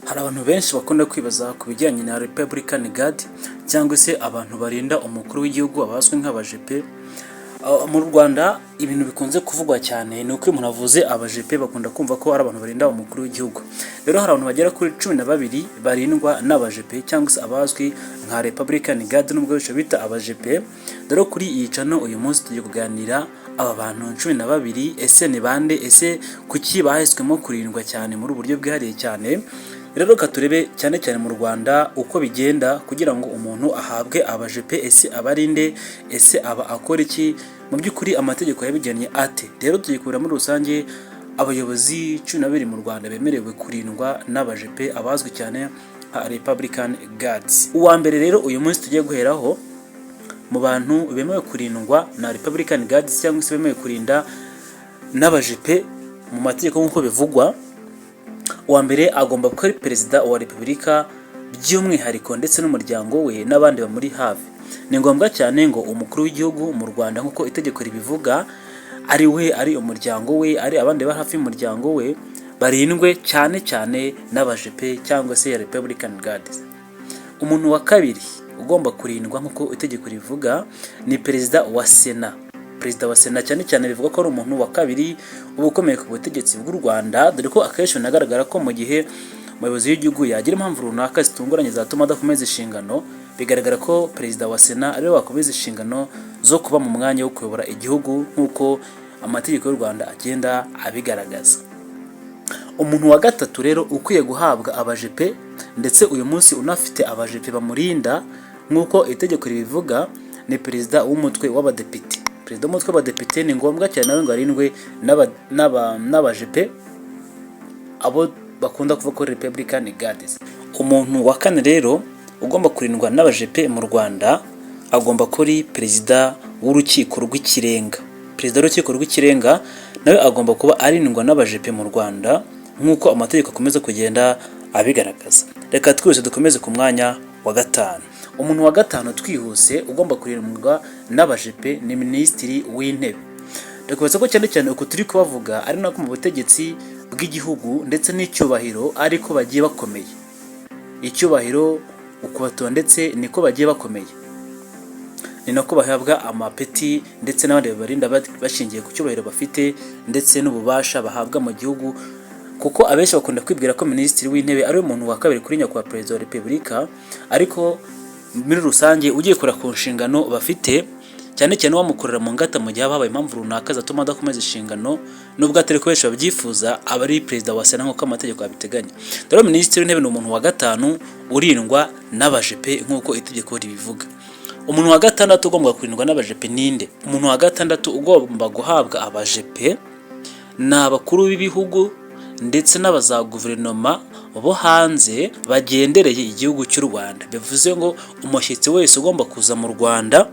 Hari abantu benshi bakunda kwibaza ku bijyanye na Republican Guard cyangwa se abantu barinda umukuru w'igihugu abazwi nk'abajepe. Mu Rwanda ibintu bikunze kuvugwa cyane ni uko umuntu avuze abajepe bakunda kumva ko ari abantu barinda umukuru w'igihugu. Rero hari abantu bagera kuri 12 barindwa n'abajepe cyangwa se abazwi nka Republican Guard nubwo bita abajepe. Rero kuri iyi channel uyu munsi tugiye kuganira aba bantu 12 ese ni bande, ese kuki bahiswemo kurindwa cyane muri uburyo bwihariye cyane. Rero katurebe cyane cyane mu Rwanda uko bigenda kugira ngo umuntu ahabwe abajepe, ese abarinde, ese aba akora iki, mu by'ukuri amategeko yabigennye ate. Rero tugiye kubira muri rusange abayobozi 12 mu Rwanda bemerewe kurindwa n'abajepe abazwi cyane nka Republican Guards. Uwa mbere rero uyu munsi tugiye guheraho mu bantu bemewe kurindwa na Republican Guards cyangwa se bemewe kurinda n'abajepe mu mategeko nk'uko bivugwa. Uwa mbere agomba kuba ari perezida wa Repubulika by'umwihariko ndetse n'umuryango we n'abandi bamuri hafi. Ni ngombwa cyane ngo umukuru w'igihugu mu Rwanda nk'uko itegeko ribivuga ari we, ari umuryango we, ari abandi bari hafi y'umuryango we barindwe cyane cyane n'abajepe cyangwa se Republican Guards. Umuntu wa kabiri ugomba kurindwa nk'uko itegeko rivuga ni perezida wa Sena. Perezida wa Sena cyane cyane bivuga ko ari umuntu wa kabiri uba ukomeye ku butegetsi bw'u Rwanda, dore ko akenshi nagaragara ko mu gihe umuyobozi w'igihugu yagira impamvu runaka zitunguranye zatuma adakomeza inshingano, bigaragara ko perezida wa Sena ariwe wakomeza inshingano zo kuba mu mwanya wo kuyobora igihugu nk'uko amategeko y'u Rwanda agenda abigaragaza. Umuntu wa gatatu rero ukwiye guhabwa abajepe ndetse uyu munsi unafite abajepe bamurinda nk'uko itegeko ribivuga ni perezida w'umutwe w'abadepite. Perezida w'umutwe w'abadepite ni ngombwa cyane nawe ngo arindwe n'abajepe abo bakunda kuvuga ko Republican Guards. Umuntu wa kane rero ugomba kurindwa n'abajepe mu Rwanda agomba kuri perezida w'urukiko rw'ikirenga. Perezida w'urukiko rw'ikirenga nawe agomba kuba arindwa n'abajepe mu Rwanda nk'uko amategeko akomeza kugenda abigaragaza. Reka twese dukomeze ku mwanya wa gatanu. Umuntu wa gatanu twihuse ugomba kurindwa n'abajepe ni Minisitiri w'Intebe. Ndakubaza ko cyane cyane uko turi kubavuga ari nako mu butegetsi bw'igihugu ndetse n'icyubahiro ariko bagiye bakomeye. Icyubahiro ukubato ndetse niko bagiye bakomeye. Ni nako bahabwa amapeti ndetse n'abandi babarinda bashingiye ku cyubahiro bafite ndetse n'ububasha bahabwa mu gihugu, kuko abenshi bakunda kwibwira ko Minisitiri w'Intebe ari umuntu wa kabiri kuri nyakubahwa Perezida wa Repubulika, ariko muri rusange ugiye kura ku nshingano bafite cyane cyane wamukorera mu ngata mu gihe habaye impamvu runaka zatuma adakomeza inshingano nubwo atari ko benshi babyifuza, aba ari perezida wa Sena nk'uko amategeko abiteganya. Rero Minisitiri w'Intebe ni umuntu wa gatanu urindwa n'abajepe nk'uko itegeko ribivuga. Umuntu wa gatandatu ugomba kurindwa n'abajepe ninde? Umuntu wa gatandatu ugomba guhabwa abajepe ni abakuru b'ibihugu ndetse n'abaza guverinoma bo hanze bagendereye igihugu cy'u Rwanda. Bivuze ngo umushyitsi wese ugomba kuza mu Rwanda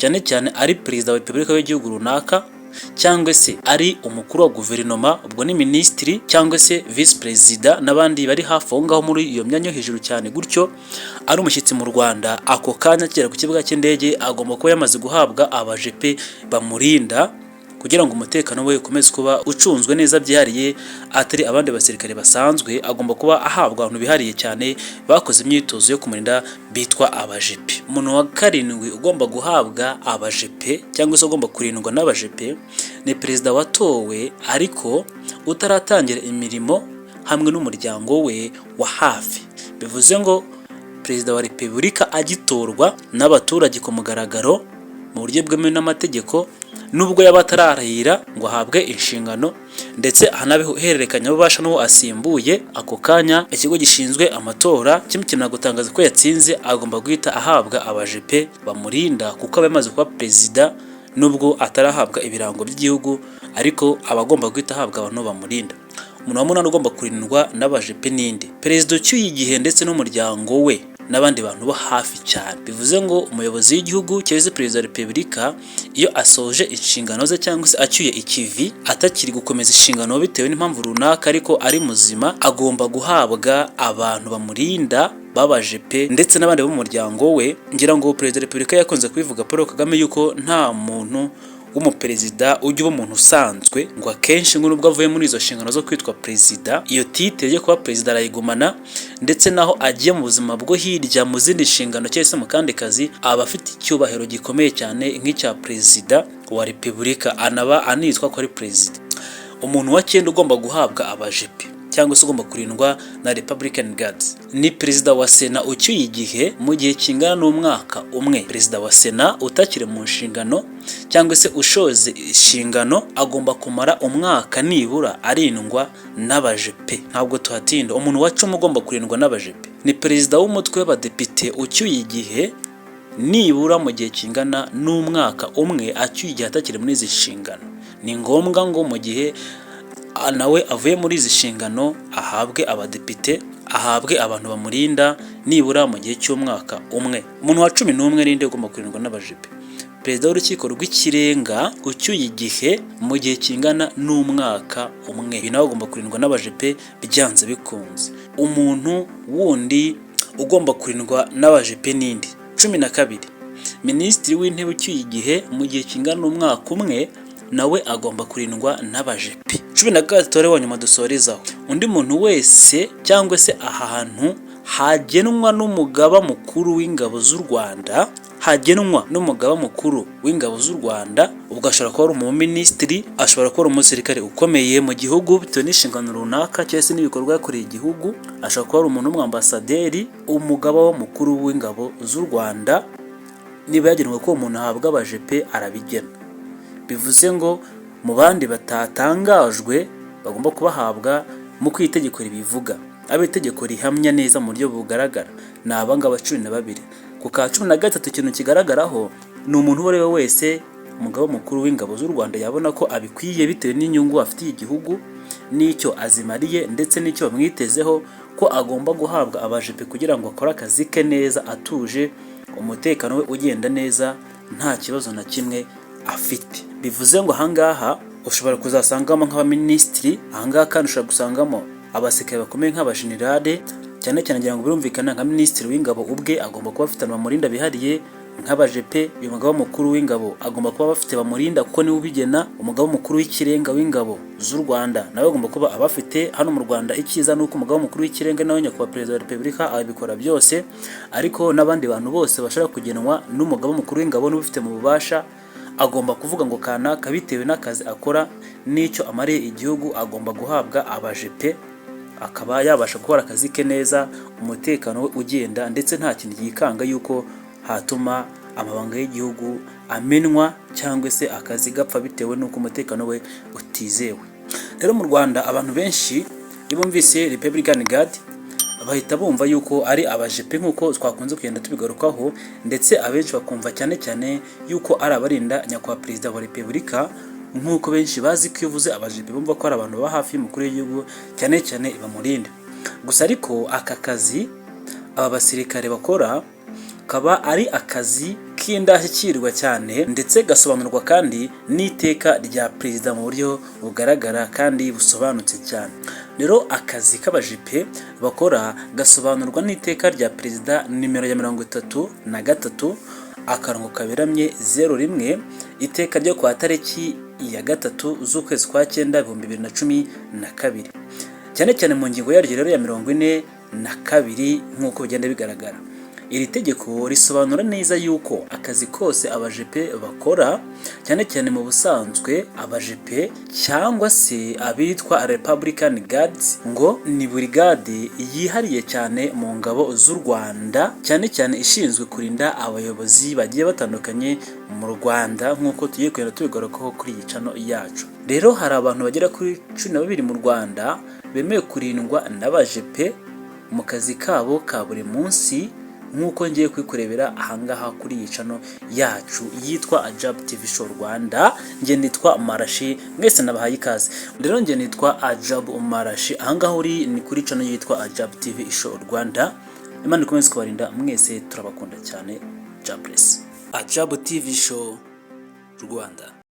cyane cyane ari perezida wa Repubulika y'igihugu runaka cyangwa se ari umukuru wa guverinoma, ubwo ni minisitiri cyangwa se vice perezida n'abandi bari hafi aho ngaho muri iyo myanya hejuru cyane, gutyo ari umushyitsi mu Rwanda ako kanya kigera ku kibuga cy'indege agomba kuba yamaze guhabwa abajepe bamurinda kugira ngo umutekano we ukomeze kuba ucunzwe neza byihariye, atari abandi basirikare basanzwe. Agomba kuba ahabwa abantu bihariye cyane bakoze imyitozo yo kumurinda bitwa abajepe. Umuntu wa karindwi ugomba guhabwa abajepe cyangwa se ugomba kurindwa n'abajepe ni perezida watowe ariko utaratangira imirimo hamwe n'umuryango we wa hafi. Bivuze ngo perezida wa Repubulika agitorwa n'abaturage ku mugaragaro mu buryo bwemewe n'amategeko, nubwo yaba atararahira ngo ahabwe inshingano ndetse hanabihererekanya ububasha n'uwo asimbuye, ako kanya ikigo gishinzwe amatora kimukina gutangaza ko yatsinze agomba guhita ahabwa abajepe bamurinda kuko aba yamaze kuba perezida nubwo atarahabwa ibirango by'igihugu, ariko aba agomba guhita ahabwa abantu bamurinda. Umuntu wa munani ugomba kurindwa n'abajepe ninde? Perezida ucyuye igihe ndetse n'umuryango we n'abandi bantu bo hafi cyane. Bivuze ngo umuyobozi w'igihugu cyangwa se perezida wa Repubulika iyo asoje inshingano ze cyangwa se acyuye ikivi atakiri gukomeza inshingano bitewe n'impamvu runaka ariko ari muzima, agomba guhabwa abantu bamurinda babajepe ndetse n'abandi bo mu muryango we. Ngira ngo perezida wa Repubulika yakunze kubivuga Paul Kagame yuko nta muntu w'umuperezida ujya uba umuntu usanzwe, ngo akenshi ngo nubwo avuye muri izo nshingano zo kwitwa perezida, iyo titre yo kuba perezida arayigumana, ndetse naho agiye mu buzima bwo hirya mu zindi nshingano cyangwa se mu kandi kazi aba afite icyubahiro gikomeye cyane nk'icya perezida wa repubulika, anaba anitwa ko ari perezida. Umuntu wa cyenda ugomba guhabwa abajepe cyangwa se ugomba kurindwa na Republican Guards ni perezida wa Sena ucyuye igihe mu gihe kingana n'umwaka umwe. Perezida wa Sena utakiri mu nshingano cyangwa se ushoze inshingano agomba kumara umwaka nibura arindwa n'abajepe. Ntabwo tuhatinda. Umuntu wa 10 ugomba kurindwa n'abajepe ni perezida w'umutwe w'abadepite ucyuye igihe nibura mu gihe kingana n'umwaka umwe acyuye igihe atakiri muri izi nshingano. Ni ngombwa ngo mu gihe nawe avuye muri izi nshingano ahabwe abadepite, ahabwe abantu bamurinda nibura mu gihe cy'umwaka umwe. Umuntu wa 11 rinde ugomba kurindwa n'abajepe perezida w'urukiko rw'ikirenga ucyuye igihe mu gihe kingana n'umwaka umwe. Uyu nawe ugomba kurindwa n'abajepe byanze bikunze. Umuntu wundi ugomba kurindwa n'abajepe nindi 12 minisitiri w'intebe ucyuye igihe mu gihe kingana n'umwaka umwe, nawe agomba kurindwa n'abajepe. 13 wa nyuma dusorezaho, undi muntu wese cyangwa se ahantu hagenwa n'umugaba mukuru w'ingabo z'u Rwanda, hagenwa n'umugaba mukuru w'ingabo z'u Rwanda, ubwo ashobora kuba ari umuminisitiri, ashobora kuba ari umusirikare ukomeye mu gihugu bitewe n'inshingano runaka cyangwa se n'ibikorwa yakoreye igihugu, ashobora kuba ari umuntu w'umwambasaderi, umugaba mukuru w'ingabo z'u Rwanda. Niba yagenwe ko umuntu ahabwa abajepe arabigena, bivuze ngo mu bandi batatangajwe bagomba kubahabwa mu kwitegeko ribivuga, abe itegeko rihamya neza mu buryo bugaragara ni abangaba 12. Ku ka 13 ikintu kigaragaraho ni umuntu uwo ari we wese umugaba mukuru w'ingabo z'u Rwanda yabona ko abikwiye bitewe n'inyungu afitiye igihugu n'icyo azimariye ndetse n'icyo bamwitezeho, ko agomba guhabwa abajepe kugira ngo akore akazi ke neza atuje, umutekano we ugenda neza nta kibazo na kimwe afite. Bivuze ngo ahangaha ushobora kuzasangamo nk'abaminisitiri, ahangaha kandi ushobora gusangamo abasekere bakomeye nk'abajenerale, cyane cyane ngira ngo birumvikana nka minisitiri w'ingabo ubwe agomba kuba afite bamurinda bihariye nk'abajepe. Uyu mugaba mukuru w'ingabo agomba kuba bafite bamurinda kuko niwe ubigena. Umugaba mukuru w'ikirenga w'ingabo z'u Rwanda nawe agomba kuba abafite. Hano mu Rwanda icyiza nuko umugaba mukuru w'ikirenga nawe nyakubahwa perezida wa repubulika abikora byose, ariko n'abandi bantu bose bashaka kugenwa n'umugaba mukuru w'ingabo n'ubifite mu bubasha agomba kuvuga ngo kanaka bitewe n'akazi akora n'icyo amariye igihugu agomba guhabwa abajepe, akaba yabasha gukora akazi ke neza, umutekano we ugenda ndetse nta kintu yikanga yuko hatuma amabanga y'igihugu amenwa cyangwa se akazi gapfa bitewe n'uko umutekano we utizewe. Rero mu Rwanda abantu benshi iyo bumvise Republican Guard bahita bumva yuko ari abajepe nk'uko twakunze kugenda tubigarukaho, ndetse abenshi bakumva cyane cyane yuko ari abarinda nyakubahwa perezida wa repubulika, nk'uko benshi bazi ko iyo uvuze abajepe bumva ko ari abantu baba hafi y'umukuru w'igihugu cyane cyane bamurinda. Gusa ariko aka kazi aba basirikare bakora kaba ari akazi k'indashyikirwa cyane, ndetse gasobanurwa kandi n'iteka rya perezida mu buryo bugaragara kandi busobanutse cyane. Rero akazi k'abajepe bakora gasobanurwa n'iteka rya perezida nimero ya 33 akarongo kaberamye 01 iteka ryo kwa tariki ya 3 z'ukwezi kwa 9 2012, cyane cyane mu ngingo yaryo rero ya 42 nk'uko bigenda bigaragara. Iri tegeko risobanura neza yuko akazi kose abajepe bakora, cyane cyane mu busanzwe abajepe cyangwa se abitwa Republican Guards, ngo ni brigade yihariye cyane mu ngabo z'u Rwanda, cyane cyane ishinzwe kurinda abayobozi bagiye batandukanye mu Rwanda nk'uko tugiye kugenda tubigarukaho kuri iyi channel yacu. Rero hari abantu bagera kuri 12 mu Rwanda bemewe kurindwa n'abajepe mu kazi kabo ka buri munsi, nk'uko ngiye kwikurebera ahangaha kuri iyi channel yacu yitwa Ajab TV Show Rwanda. Nge nitwa Marashi, mwese nabahaye ikaze. Rero nge nitwa Ajab Marashi, ahangaha uri ni kuri channel yitwa Ajab TV Show Rwanda. Imana ikomeze kubarinda mwese, turabakunda cyane. God bless. Ajab TV Show Rwanda.